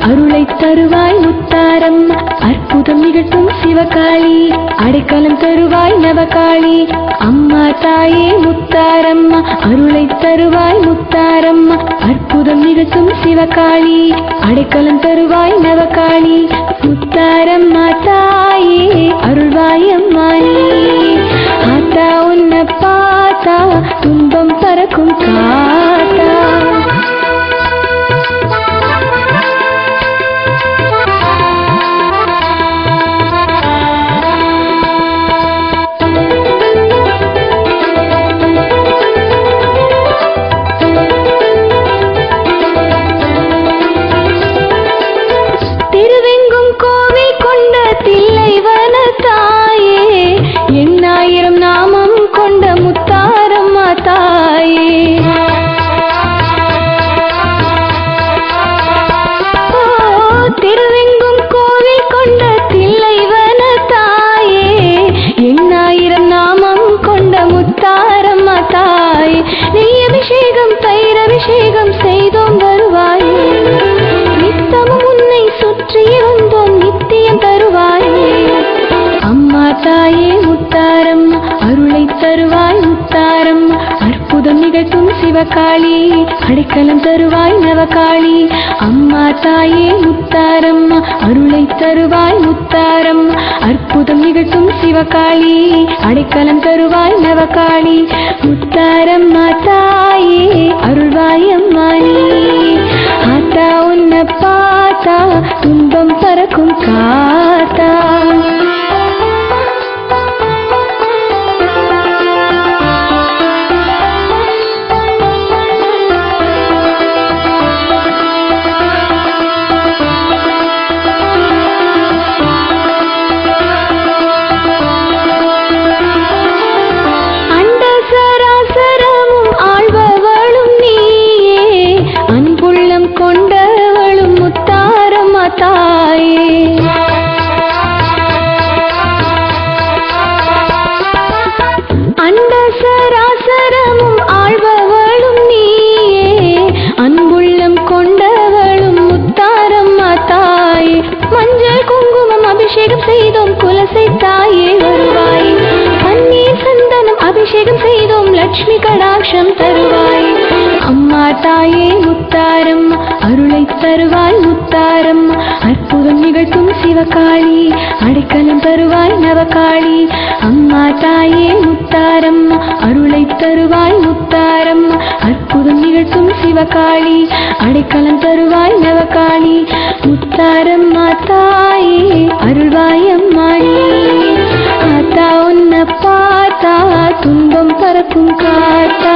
அருளை தருவாய் முத்தாரம்மா அற்புதம் நிகழ்த்தும் சிவகாளி அடைக்கலம் தருவாய் நவகாளி அம்மா தாயே முத்தாரம்மா அருளை தருவாய் முத்தாரம்மா அற்புதம் நிகழ்த்தும் சிவகாளி அடைக்கலம் தருவாய் நவகாளி முத்தாரம்மா தாயே அருள்வாய் அம்மா நீ ஆத்தா உன்னை பார்த்தா துன்பம் பறக்கும் காத்தா திருவெங்கும் கோவில் கொண்ட தில்லைவன தாயே எண்ணாயிரம் நாமம் கொண்ட முத்தாரம்மா தாயே திருவெங்கும் கோவில் கொண்ட தில்லைவன தாயே எண்ணாயிரம் நாமம் கொண்ட முத்தாரம்மா தாயே நெய் அபிஷேகம் தயிர் அபிஷேகம் செய்தோம் வருவாயே நித்தமும் உன்னை சுற்றி வந்தோம் நித்தியம் தருவாயே அம்மா தாயே முத்தாரம்மா அருளை தருவாய் முத்தாரம்மா அற்புதம் நிகழ்த்தும் சிவகாளி அடைக்கலம் தருவாய் நவகாளி அம்மா தாயே முத்தாரம்மா அருளை தருவாய் முத்தாரம்மா அற்புதம் நிகழ்த்தும் சிவகாளி அடைக்கலம் தருவாய் நவகாளி முத்தாரம்மா தாயே அருள்வாய் அம்மா நீ ஆத்தா உன்னை பார்த்தா துன்பம் பறக்கும் காத்தா கொண்டவளும் முத்தாரம்மா தாயே அண்ட சராசரமும் ஆழ்பவளும் நீயே அன்புள்ளம் கொண்டவளும் முத்தாரம்மா தாயே மஞ்சள் குங்குமம் அபிஷேகம் செய்தோம் குலசை தாயே வருவாய் பன்னீர் சந்தனம் அபிஷேகம் செய்தோம் லட்சுமி கடாட்சம் தருவாய் அம்மா தாயே முத்தாரம்மா அருளை தருவாய் முத்தாரம்மா அற்புதம் நிகழ்த்தும் சிவகாளி அடைக்கலம் தருவாய் நவகாளி அம்மா தாயே முத்தாரம்மா அருளை தருவாய் முத்தாரம்மா அற்புதம் நிகழ்த்தும் சிவகாளி அடைக்கலம் தருவாய் நவகாளி முத்தாரம்மா தாயே அருள்வாய் அம்மா நீ ஆத்தா உன்னை பார்த்தா துன்பம் பறக்கும் காத்தா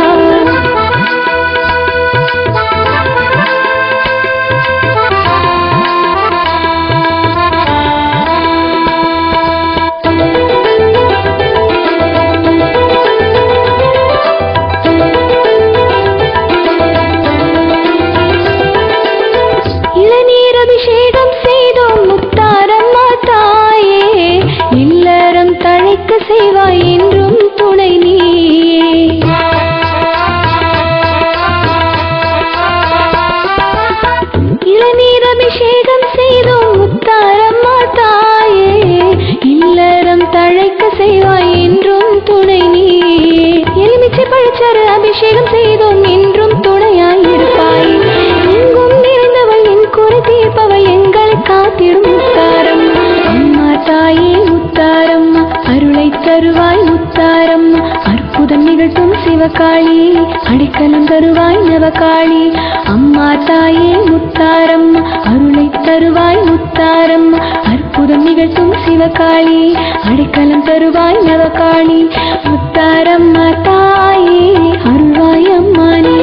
அபிஷேகம் செய்தோம் முத்தாரம்மா தாயே இல்லறம் தழைக்க செய்வாய் என்றும் துணை நீயே இளநீர் அபிஷேகம் செய்தோம் முத்தாரம்மா தாயே இல்லறம் தழைக்க செய்வாய் என்றும் துணை நீயே எலுமிச்சை பழச்சாறு அபிஷேகம் செய்தோம் என்றும் துணையாய் இருப்பாய் எங்கும் நிறைந்தவள் என் குறை தீர்ப்பவள் எங்களை காத்திடும் முத்தாரம் அம்மா தாயே முத்தாரம்மா அருளை தருவாய் முத்தாரம்மா அற்புதம் நிகழ்த்தும் சிவகாளி அடைக்கலம் தருவாய் நவகாளி அம்மா தாயே முத்தாரம்மா அருளை தருவாய் முத்தாரம்மா அற்புதம் நிகழ்த்தும் சிவகாளி அடைக்கலம் தருவாய் நவகாளி முத்தாரம்மா தாயே அருள்வாய் அம்மா நீ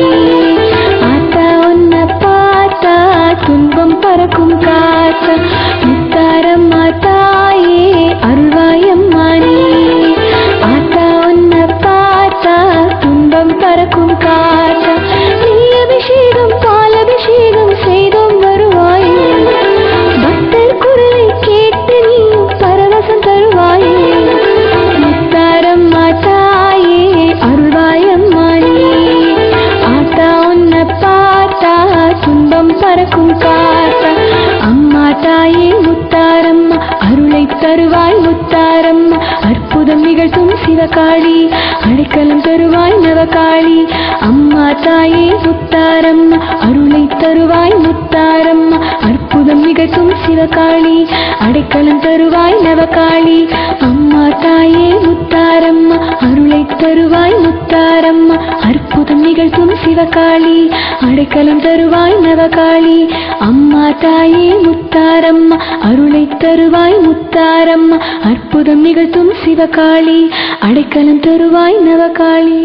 ஆத்தா உன்னை பார்த்தா துன்பம் பறக்கும் காத்தா முத்தாரம்மா தாயே அருள்வாய் அம்மா நீ ஆத்தா உன்னை பார்த்தா துன்பம் பறக்கும் காத்தா நீ அபிஷேகம் பால் அபிஷேகம் செய்தோம் வருவாய் பக்தர் குரலை கேட்டு நீ பரவசம் தருவாய் முத்தாரம்மா தாயே அருள்வாய் அம்மா நீ தருவாய் முத்தாரம்மா அற்புதம் நிகழ்த்தும் சிவகாளி அடைக்கலம் தருவாய் நவகாளி அம்மா தாயே முத்தாரம்மா அருளை தருவாய் முத்தாரம்மா அற்புதம் நிகழ்த்தும் சிவகாளி அடைக்கலம் தருவாய் நவகாளி அம்மா தாயே முத்தாரம்மா அருளை தருவாய் முத்தாரம்மா அற்புதம் நிகழ்த்தும் சிவகாளி அடைக்கலம் தருவாய் நவகாளி அம்மா தாயே முத்தாரம்மா அருளை தருவாய் முத்தாரம்மா அற்புதம் நிகழ்த்தும் சிவகாளி அடைக்கலம் தருவாய் நவகாளி.